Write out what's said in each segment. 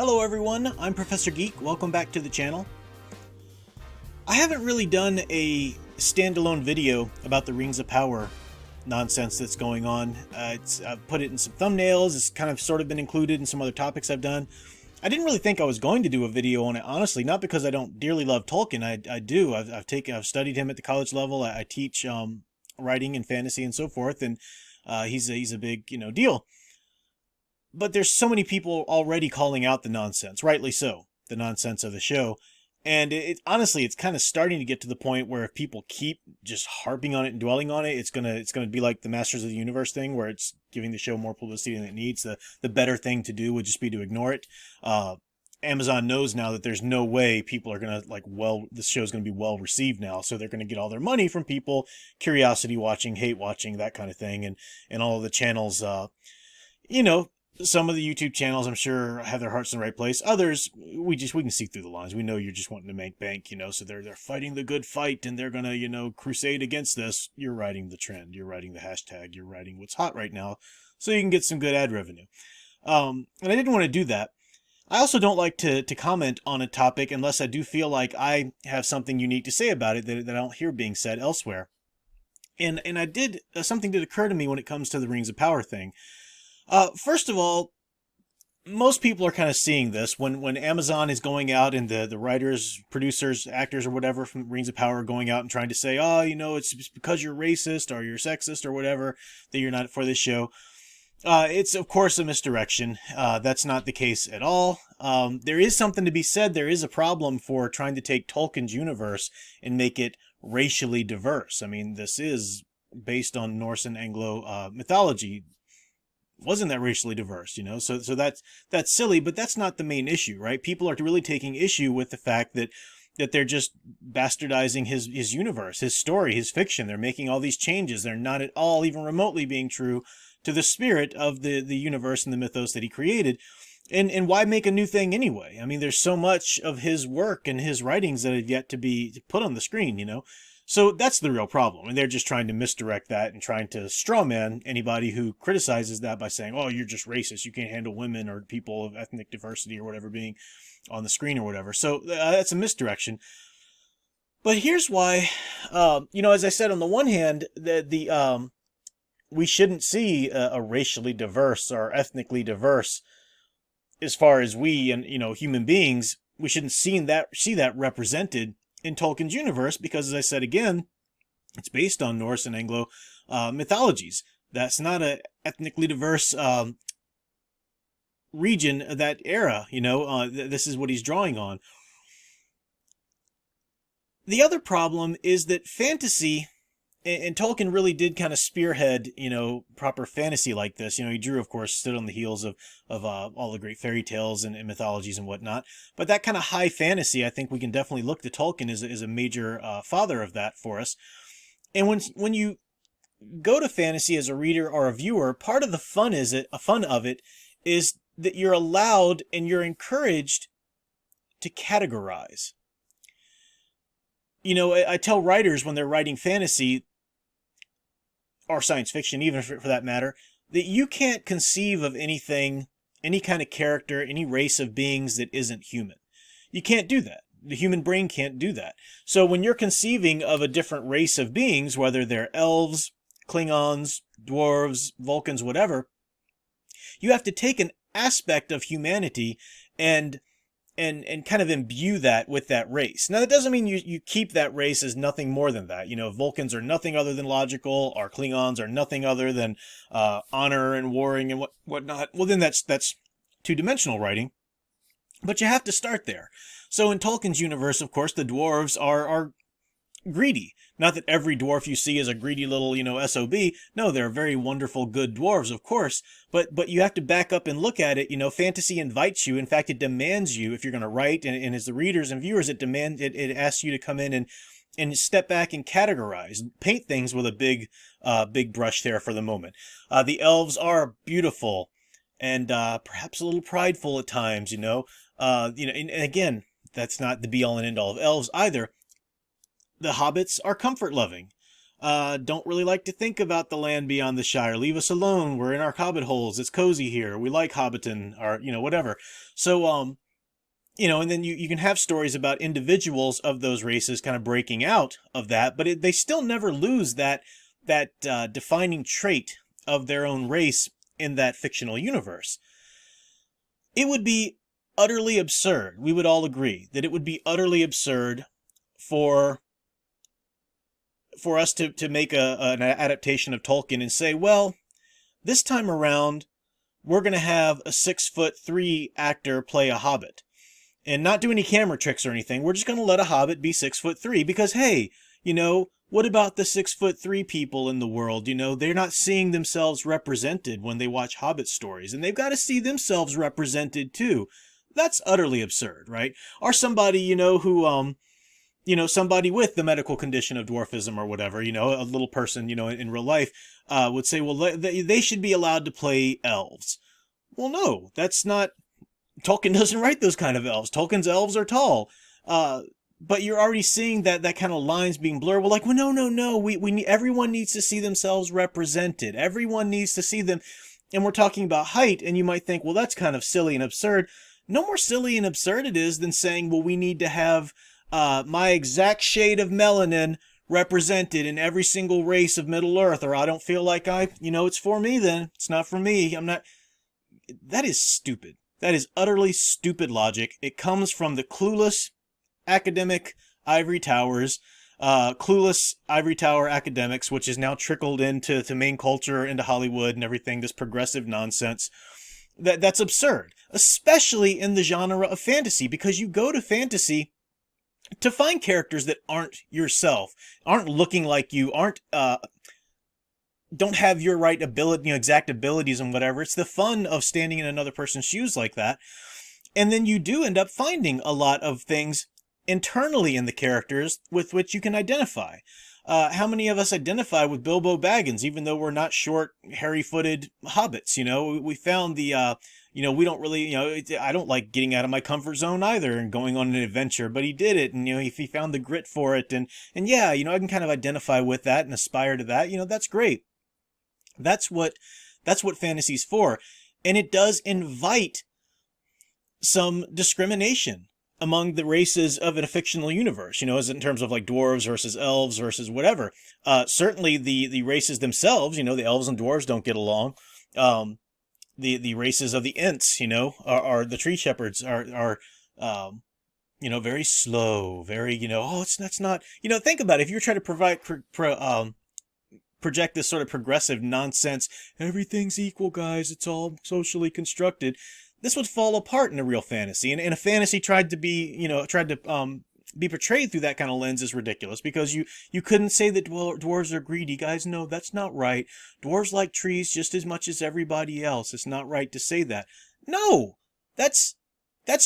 Hello everyone, I'm Professor Geek. Welcome back to the channel. I haven't really done a standalone video about the Rings of Power nonsense that's going on. I've put it in some thumbnails. It's kind of sort of been included in some other topics I've done. I didn't really think I was going to do a video on it, honestly, not because I don't dearly love Tolkien. I do. I've studied him at the college level. I teach writing and fantasy and so forth, and he's a big deal. But there's so many people already calling out the nonsense, rightly so, the nonsense of the show. And honestly, it's kind of starting to get to the point where if people keep just harping on it and dwelling on it, it's gonna be like the Masters of the Universe thing, where it's giving the show more publicity than it needs. The better thing to do would just be to ignore it. Amazon knows now that there's no way people are gonna this show's gonna be well received now, so they're gonna get all their money from people, curiosity watching, hate watching, that kind of thing, and all of the channels, some of the YouTube channels, I'm sure, have their hearts in the right place. Others, we can see through the lines. We know you're just wanting to make bank, so they're fighting the good fight, and they're gonna, crusade against this. You're riding the trend. You're riding the hashtag. You're riding what's hot right now, so you can get some good ad revenue. And I didn't want to do that. I also don't like to comment on a topic unless I do feel like I have something unique to say about it that I don't hear being said elsewhere. And I did, something did occur to me when it comes to the Rings of Power thing. First of all, most people are kind of seeing this when Amazon is going out and the writers, producers, actors, or whatever from Rings of Power are going out and trying to say, it's because you're racist or you're sexist or whatever that you're not for this show. It's, of course, a misdirection. That's not the case at all. There is something to be said. There is a problem for trying to take Tolkien's universe and make it racially diverse. I mean, this is based on Norse and Anglo mythology. Wasn't that racially diverse, So that's silly, but that's not the main issue, right? People are really taking issue with the fact that they're just bastardizing his universe, his story, his fiction. They're making all these changes. They're not at all even remotely being true to the spirit of the universe and the mythos that he created. And why make a new thing anyway? I mean, there's so much of his work and his writings that have yet to be put on the screen, So that's the real problem. And they're just trying to misdirect that and trying to strawman anybody who criticizes that by saying, oh, you're just racist. You can't handle women or people of ethnic diversity or whatever being on the screen or whatever. So that's a misdirection. But here's why, as I said, on the one hand, we shouldn't see a racially diverse or ethnically diverse as far as we and, human beings. We shouldn't see that represented in Tolkien's universe, because, as I said again, it's based on Norse and Anglo mythologies. That's not a ethnically diverse region, that era, this is what he's drawing on. The other problem is that fantasy, and Tolkien really did kind of spearhead, proper fantasy like this. He drew, of course, stood on the heels of all the great fairy tales and mythologies and whatnot. But that kind of high fantasy, I think we can definitely look to Tolkien as a major father of that for us. And when you go to fantasy as a reader or a viewer, part of the fun of it is that you're allowed and you're encouraged to categorize. I tell writers when they're writing fantasy, or science fiction, even for that matter, that you can't conceive of anything, any kind of character, any race of beings that isn't human. You can't do that. The human brain can't do that. So when you're conceiving of a different race of beings, whether they're elves, Klingons, dwarves, Vulcans, whatever, you have to take an aspect of humanity and kind of imbue that with that race. Now, that doesn't mean you keep that race as nothing more than that. Vulcans are nothing other than logical, or Klingons are nothing other than honor and warring and whatnot. Well, then that's two-dimensional writing. But you have to start there. So in Tolkien's universe, of course, the dwarves are greedy. Not that every dwarf you see is a greedy little, SOB. No, they're very wonderful, good dwarves, of course. But you have to back up and look at it. Fantasy invites you. In fact, it demands you, if you're going to write, and as the readers and viewers, it asks you to come in and step back and categorize, paint things with a big brush there for the moment. The elves are beautiful and perhaps a little prideful at times, and again, that's not the be-all and end-all of elves either. The hobbits are comfort-loving. Don't really like to think about the land beyond the Shire. Leave us alone. We're in our hobbit holes. It's cozy here. We like Hobbiton, or, whatever. So, and then you can have stories about individuals of those races kind of breaking out of that, but they still never lose that defining trait of their own race in that fictional universe. It would be utterly absurd. We would all agree that it would be utterly absurd for us to make an adaptation of Tolkien and say, well, this time around, we're going to have a 6'3" actor play a hobbit. And not do any camera tricks or anything. We're just going to let a hobbit be 6'3" because, hey, what about the 6'3" people in the world? They're not seeing themselves represented when they watch Hobbit stories, and they've got to see themselves represented too. That's utterly absurd, right? Or somebody, who, somebody with the medical condition of dwarfism or whatever, a little person, in real life, would say, well, they should be allowed to play elves. Well, no, that's not. Tolkien doesn't write those kind of elves. Tolkien's elves are tall. But you're already seeing that kind of lines being blurred. Well, like, well, no. Everyone needs to see themselves represented. Everyone needs to see them. And we're talking about height, and you might think, well, that's kind of silly and absurd. No more silly and absurd it is than saying, well, we need to have my exact shade of melanin represented in every single race of Middle Earth, or I don't feel like it's for me then. It's not for me. I'm not. That is stupid. That is utterly stupid logic. It comes from the clueless academic ivory towers, clueless ivory tower academics, which is now trickled into main culture, into Hollywood and everything, this progressive nonsense. That's absurd, especially in the genre of fantasy, because you go to fantasy to find characters that aren't yourself, aren't looking like you, don't have your right ability, exact abilities and whatever. It's the fun of standing in another person's shoes like that. And then you do end up finding a lot of things internally in the characters with which you can identify. How many of us identify with Bilbo Baggins, even though we're not short, hairy-footed hobbits? We found the, we don't really, I don't like getting out of my comfort zone either and going on an adventure, but he did it, and, if he found the grit for it, and yeah, I can kind of identify with that and aspire to that, that's great. That's what fantasy's for. And it does invite some discrimination among the races of a fictional universe, as in terms of like dwarves versus elves versus whatever. Certainly the races themselves, the elves and dwarves don't get along. The races of the Ents, are the tree shepherds are very slow, very, that's not, think about it. If you're trying to project this sort of progressive nonsense, everything's equal, guys, it's all socially constructed, this would fall apart in a real fantasy. And a fantasy tried to be portrayed through that kind of lens is ridiculous, because you couldn't say that dwarves are greedy. Guys, no, that's not right. Dwarves like trees just as much as everybody else. It's not right to say that. No, that's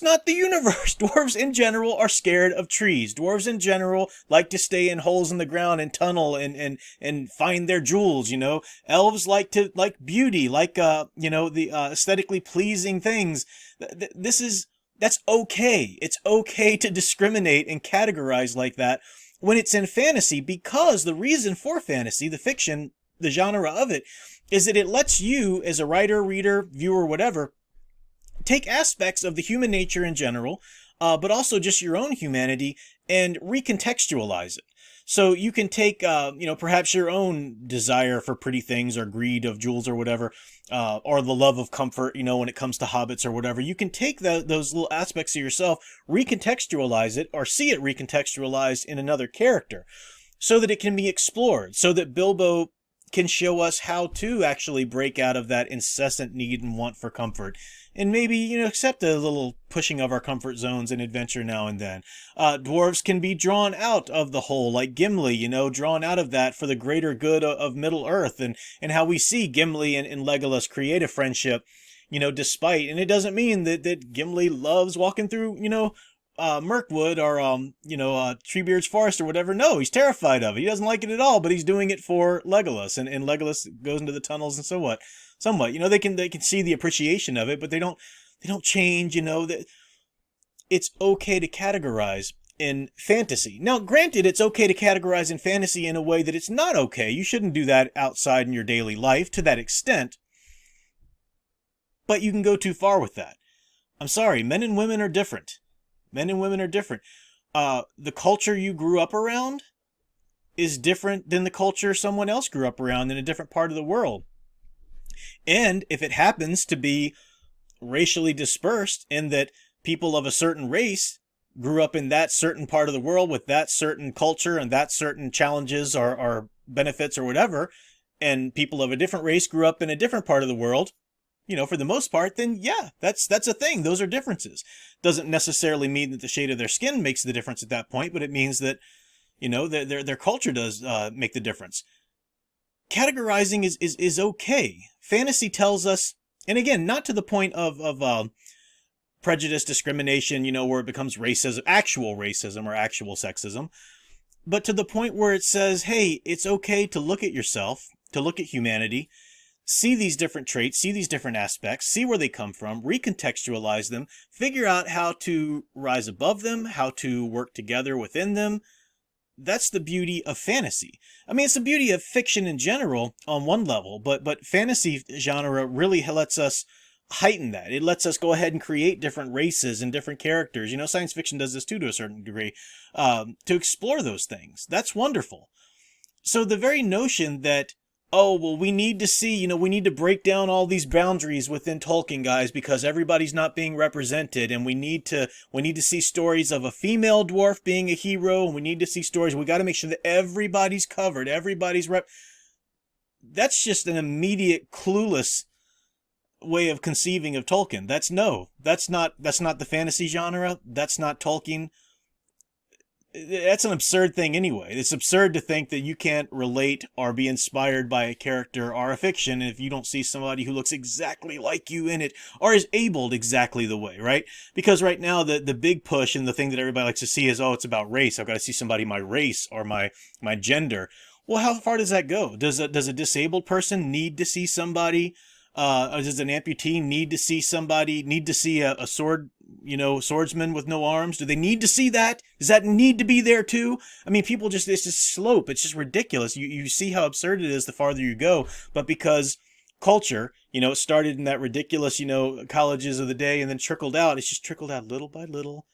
not the universe. Dwarves in general are scared of trees. Dwarves in general like to stay in holes in the ground and tunnel and find their jewels, Elves like beauty, the aesthetically pleasing things. That's okay. It's okay to discriminate and categorize like that when it's in fantasy, because the reason for fantasy, the fiction, the genre of it, is that it lets you, as a writer, reader, viewer, whatever, take aspects of the human nature in general, but also just your own humanity, and recontextualize it. So you can take, perhaps your own desire for pretty things, or greed of jewels or whatever, or the love of comfort, when it comes to hobbits or whatever. You can take those little aspects of yourself, recontextualize it, or see it recontextualized in another character, so that it can be explored, so that Bilbo can show us how to actually break out of that incessant need and want for comfort, and maybe, accept a little pushing of our comfort zones and adventure now and then. Dwarves can be drawn out of the hole, like Gimli, drawn out of that for the greater good of Middle Earth, and how we see Gimli and Legolas create a friendship, despite, and it doesn't mean that Gimli loves walking through, Mirkwood or, Treebeard's Forest or whatever. No, he's terrified of it. He doesn't like it at all, but he's doing it for Legolas, and Legolas goes into the tunnels and so what. Somewhat, they can see the appreciation of it, but they don't change, that it's okay to categorize. in fantasy. Now, granted, it's okay to categorize in fantasy in a way that it's not okay. You shouldn't do that outside in your daily life to that extent. But you can go too far with that. I'm sorry, men and women are different. Men and women are different. The culture you grew up around is different than the culture someone else grew up around in a different part of the world. And if it happens to be racially dispersed in that people of a certain race grew up in that certain part of the world with that certain culture and that certain challenges or benefits or whatever, and people of a different race grew up in a different part of the world, for the most part, then yeah, that's a thing. Those are differences. Doesn't necessarily mean that the shade of their skin makes the difference at that point, but it means that, their culture does make the difference. Categorizing is okay. Fantasy tells us, and again, not to the point of prejudice, discrimination, where it becomes racism, actual racism or actual sexism, but to the point where it says, hey, it's okay to look at yourself, to look at humanity, see these different traits, see these different aspects, see where they come from, recontextualize them, figure out how to rise above them, how to work together within them. That's the beauty of fantasy. I mean, it's the beauty of fiction in general on one level, but fantasy genre really lets us heighten that. It lets us go ahead and create different races and different characters. Science fiction does this too to a certain degree, to explore those things. That's wonderful. So the very notion that, oh, well, we need to see, we need to break down all these boundaries within Tolkien, guys, because everybody's not being represented, and we need to see stories of a female dwarf being a hero, and we need to see stories, we got to make sure that everybody's covered, that's just an immediate clueless way of conceiving of Tolkien. That's not the fantasy genre. That's not Tolkien. That's an absurd thing anyway. It's absurd to think that you can't relate or be inspired by a character or a fiction if you don't see somebody who looks exactly like you in it or is abled exactly the way, right? Because right now the big push and the thing that everybody likes to see is, oh, it's about race. I've got to see somebody my race or my gender. Well, how far does that go? Does a disabled person need to see somebody? Does an amputee need to see a sword, swordsman with no arms? Do they need to see that? Does that need to be there too? I mean, people it's just slope. It's just ridiculous. You see how absurd it is the farther you go, but because culture, it started in that ridiculous, colleges of the day and then trickled out. It's just trickled out little by little,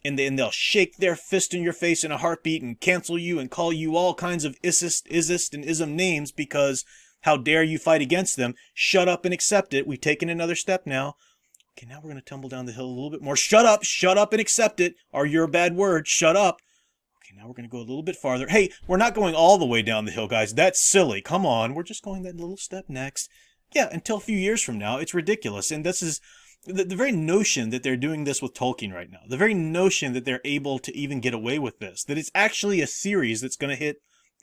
and then they'll shake their fist in your face in a heartbeat and cancel you and call you all kinds of isist and ism names because how dare you fight against them? Shut up and accept it. We've taken another step now. Okay, now we're going to tumble down the hill a little bit more. Shut up and accept it. Or you're a bad word. Shut up. Okay, now we're going to go a little bit farther. Hey, we're not going all the way down the hill, guys. That's silly. Come on. We're just going that little step next. Yeah, until a few years from now. It's ridiculous. And this is the very notion that they're doing this with Tolkien right now. The very notion that they're able to even get away with this. That it's actually a series that's going to hit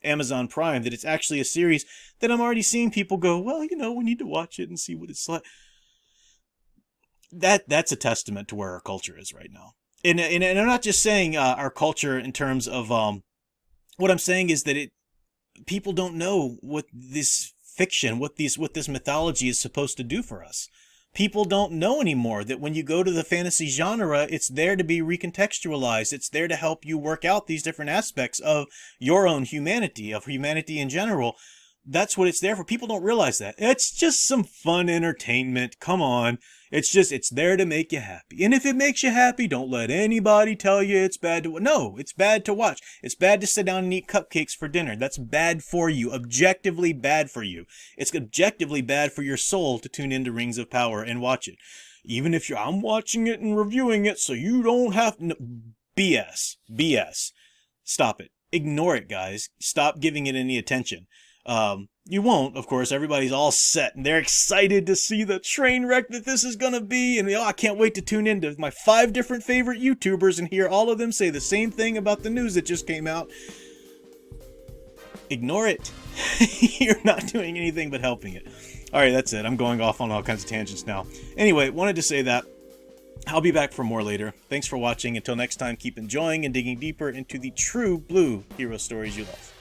Amazon Prime, that it's actually a series that I'm already seeing people go, well, we need to watch it and see what it's like. That's a testament to where our culture is right now. And I'm not just saying our culture in terms of what I'm saying is that people don't know what this fiction, what this mythology is supposed to do for us. People don't know anymore that when you go to the fantasy genre, it's there to be recontextualized. It's there to help you work out these different aspects of your own humanity, of humanity in general. That's what it's there for. People don't realize that. It's just some fun entertainment. Come on. It's there to make you happy. And if it makes you happy, don't let anybody tell you it's bad to... No, it's bad to watch. It's bad to sit down and eat cupcakes for dinner. That's bad for you. Objectively bad for you. It's objectively bad for your soul to tune into Rings of Power and watch it. Even if I'm watching it and reviewing it so you don't have to... No, BS. Stop it. Ignore it, guys. Stop giving it any attention. You won't, of course. Everybody's all set and they're excited to see the train wreck that this is gonna be, and I can't wait to tune into my 5 different favorite YouTubers and hear all of them say the same thing about the news that just came out. Ignore it. You're not doing anything but helping it. Alright, that's it. I'm going off on all kinds of tangents now. Anyway, wanted to say that. I'll be back for more later. Thanks for watching. Until next time, keep enjoying and digging deeper into the true blue hero stories you love.